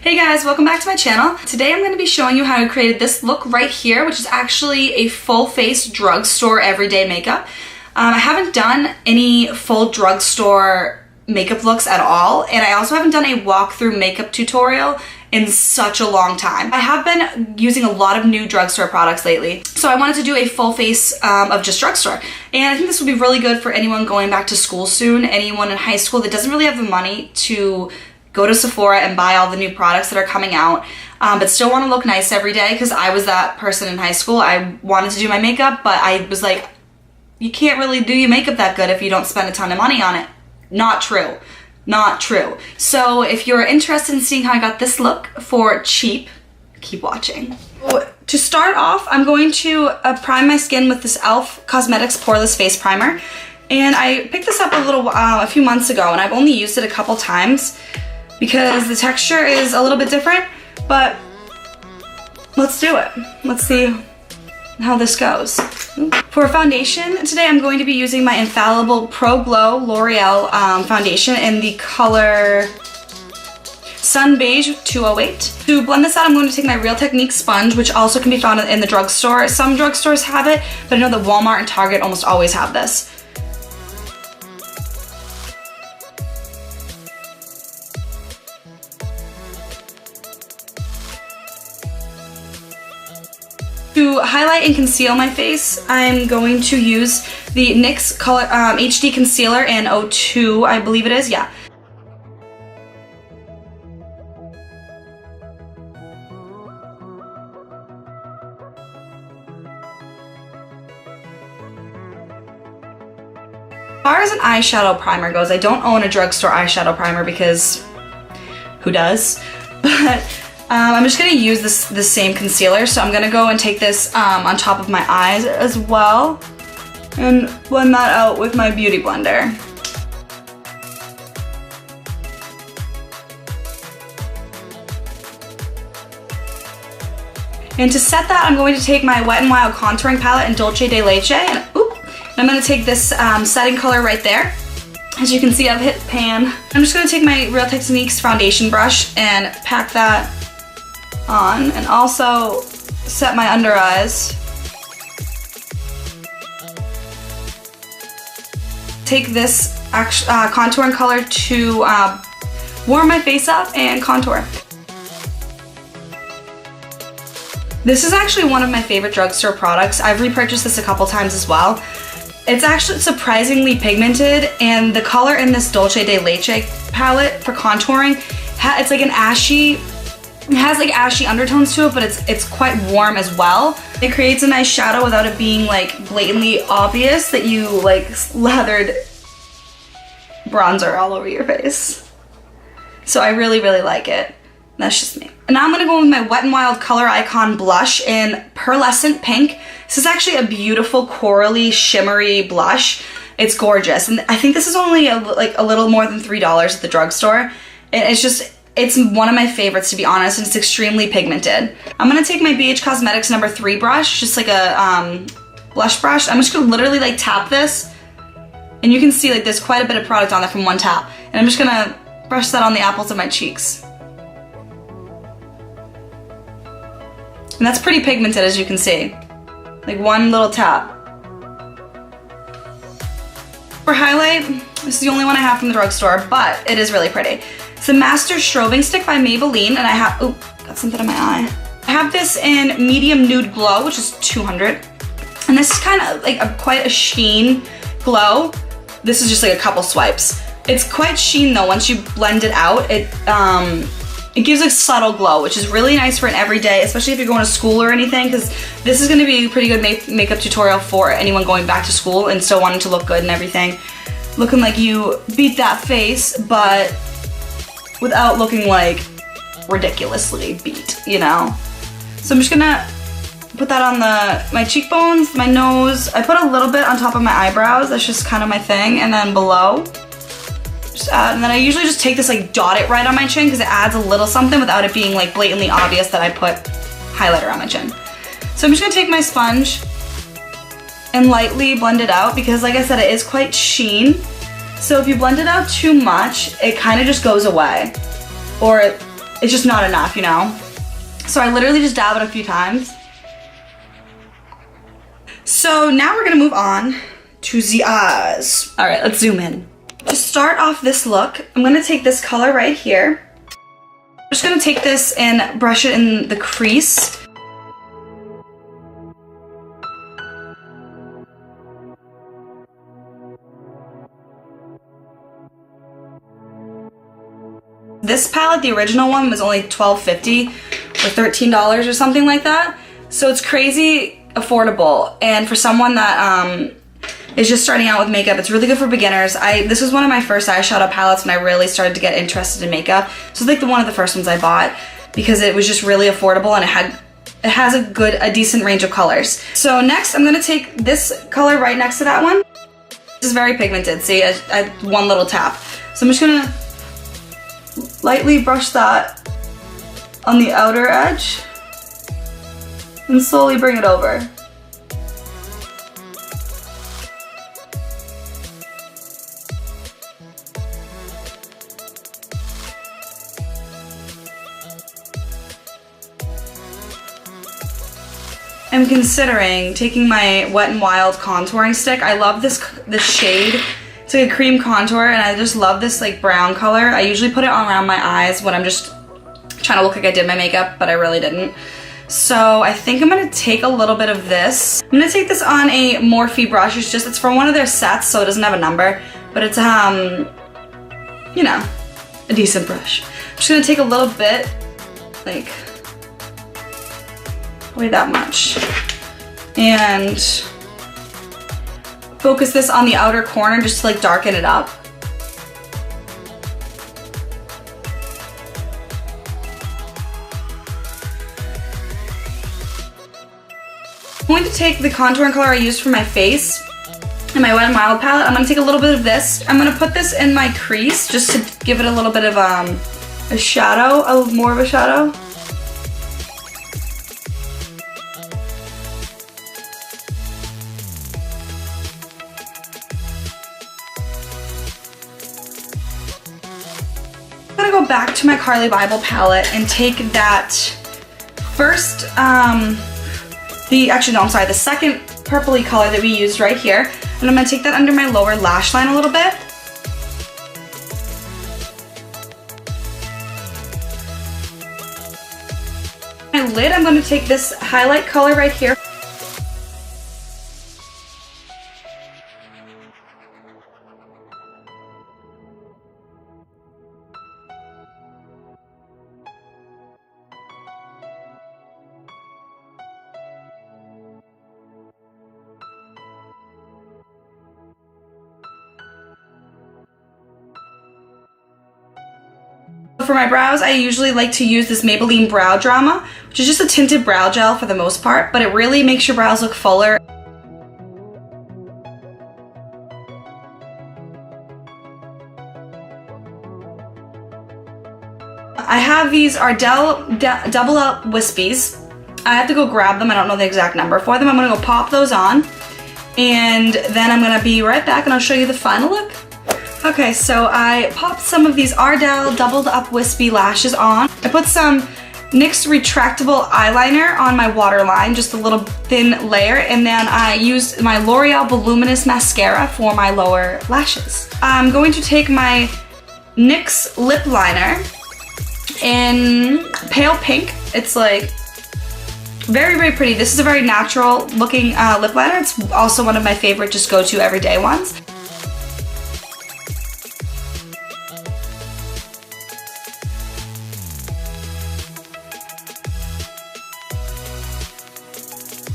Hey guys, welcome back to my channel. Today I'm going to be showing you how I created this look right here, which is actually a full face drugstore everyday makeup. I haven't done any full drugstore makeup looks at all, and I also haven't done a walkthrough makeup tutorial in such a long time. I have been using a lot of new drugstore products lately, so I wanted to do a full face of just drugstore. And I think this would be really good for anyone going back to school soon, anyone in high school that doesn't really have the money to go to Sephora and buy all the new products that are coming out, but still want to look nice every day, because I was that person in high school. I wanted to do my makeup, but I was like, you can't really do your makeup that good if you don't spend a ton of money on it. Not true. Not true. So if you're interested in seeing how I got this look for cheap, keep watching. To start off, I'm going to prime my skin with this e.l.f. Cosmetics Poreless Face Primer. And I picked this up a few months ago, and I've only used it a couple times because the texture is a little bit different, but let's do it. Let's see how this goes. For foundation, today I'm going to be using my Infallible Pro Glow L'Oreal foundation in the color Sun Beige 208. To blend this out, I'm going to take my Real Technique sponge, which also can be found in the drugstore. Some drugstores have it, but I know that Walmart and Target almost always have this. To highlight and conceal my face, I'm going to use the NYX Color HD Concealer in 02, I believe it is, yeah. As far as an eyeshadow primer goes, I don't own a drugstore eyeshadow primer because who does? But I'm just going to use the same concealer, so I'm going to go and take this on top of my eyes as well and blend that out with my beauty blender. And to set that, I'm going to take my Wet n Wild contouring palette in Dolce de Leche, and I'm going to take this setting color right there. As you can see, I've hit pan. I'm just going to take my Real Techniques foundation brush and pack that on, and also set my under eyes. Take this contouring color to warm my face up and contour. This is actually one of my favorite drugstore products. I've repurchased this a couple times as well. It's actually surprisingly pigmented, and the color in this Dolce de Leche palette for contouring, it's like an ashy. It has like ashy undertones to it, but it's quite warm as well. It creates a nice shadow without it being like blatantly obvious that you like lathered bronzer all over your face. So I really, really like it. That's just me. And now I'm gonna go with my Wet n Wild Color Icon blush in Pearlescent Pink. This is actually a beautiful corally, shimmery blush. It's gorgeous. And I think this is only like a little more than $3 at the drugstore. And it's one of my favorites, to be honest, and it's extremely pigmented. I'm gonna take my BH Cosmetics No. 3 brush, just like a blush brush. I'm just gonna literally like tap this, and you can see like there's quite a bit of product on there from one tap. And I'm just gonna brush that on the apples of my cheeks. And that's pretty pigmented, as you can see. Like one little tap. For highlight, this is the only one I have from the drugstore, but it is really pretty. It's a Master Strobing Stick by Maybelline, and I have, oh, got something in my eye. I have this in Medium Nude Glow, which is 200. And this is kind of like quite a sheen glow. This is just like a couple swipes. It's quite sheen though. Once you blend it out, it gives a subtle glow, which is really nice for an everyday, especially if you're going to school or anything, because this is going to be a pretty good makeup tutorial for anyone going back to school and still wanting to look good and everything. Looking like you beat that face, but without looking like ridiculously beat, you know? So I'm just gonna put that on my cheekbones, my nose. I put a little bit on top of my eyebrows. That's just kind of my thing. And then below, just add. And then I usually just take this, like dot it right on my chin, because it adds a little something without it being like blatantly obvious that I put highlighter on my chin. So I'm just gonna take my sponge and lightly blend it out, because like I said, it is quite sheen. So if you blend it out too much, it kind of just goes away. Or it's just not enough, you know? So I literally just dab it a few times. So now we're gonna move on to the eyes. All right, let's zoom in. To start off this look, I'm gonna take this color right here. I'm just gonna take this and brush it in the crease. This palette, the original one, was only $12.50 or $13 or something like that. So it's crazy affordable. And for someone that is just starting out with makeup, it's really good for beginners. This was one of my first eyeshadow palettes when I really started to get interested in makeup. So it's like one of the first ones I bought because it was just really affordable and it has a decent range of colors. So next I'm gonna take this color right next to that one. This is very pigmented, see, one little tap. So I'm just gonna lightly brush that on the outer edge and slowly bring it over. I'm considering taking my Wet n Wild contouring stick. I love this shade. It's like a cream contour and I just love this like brown color. I usually put it on around my eyes when I'm just trying to look like I did my makeup, but I really didn't. So I think I'm gonna take a little bit of this. I'm gonna take this on a Morphe brush. It's from one of their sets, so it doesn't have a number, but it's you know, a decent brush. I'm just gonna take a little bit, like probably that much, and focus this on the outer corner just to like darken it up. I'm going to take the contouring color I used for my face in my Wet n Wild palette. I'm going to take a little bit of this. I'm going to put this in my crease just to give it a little bit of a shadow, more of a shadow. I'm gonna go back to my Carli Bybel palette and take that first, the second purpley color that we used right here, and I'm gonna take that under my lower lash line a little bit. My lid, I'm gonna take this highlight color right here. For my brows, I usually like to use this Maybelline Brow Drama, which is just a tinted brow gel for the most part, but it really makes your brows look fuller. I have these Ardell Double Up Wispies. I have to go grab them. I don't know the exact number for them. I'm gonna go pop those on, and then I'm gonna be right back and I'll show you the final look. Okay, so I popped some of these Ardell Doubled Up Wispy lashes on. I put some NYX retractable eyeliner on my waterline, just a little thin layer, and then I used my Loreal voluminous mascara for my lower lashes. I'm going to take my NYX lip liner in pale pink. It's like very, very pretty. This is a very natural looking lip liner. It's also one of my favorite just go-to everyday ones.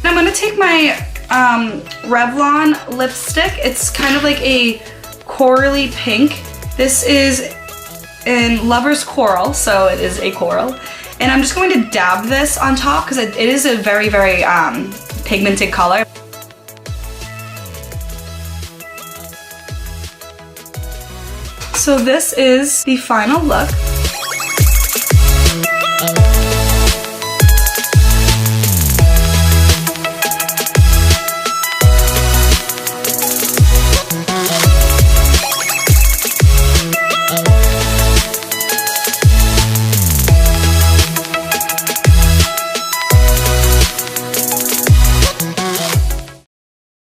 I'm gonna take my Revlon lipstick. It's kind of like a corally pink. This is in Lover's Coral, so it is a coral. And I'm just going to dab this on top because it is a very, very pigmented color. So this is the final look.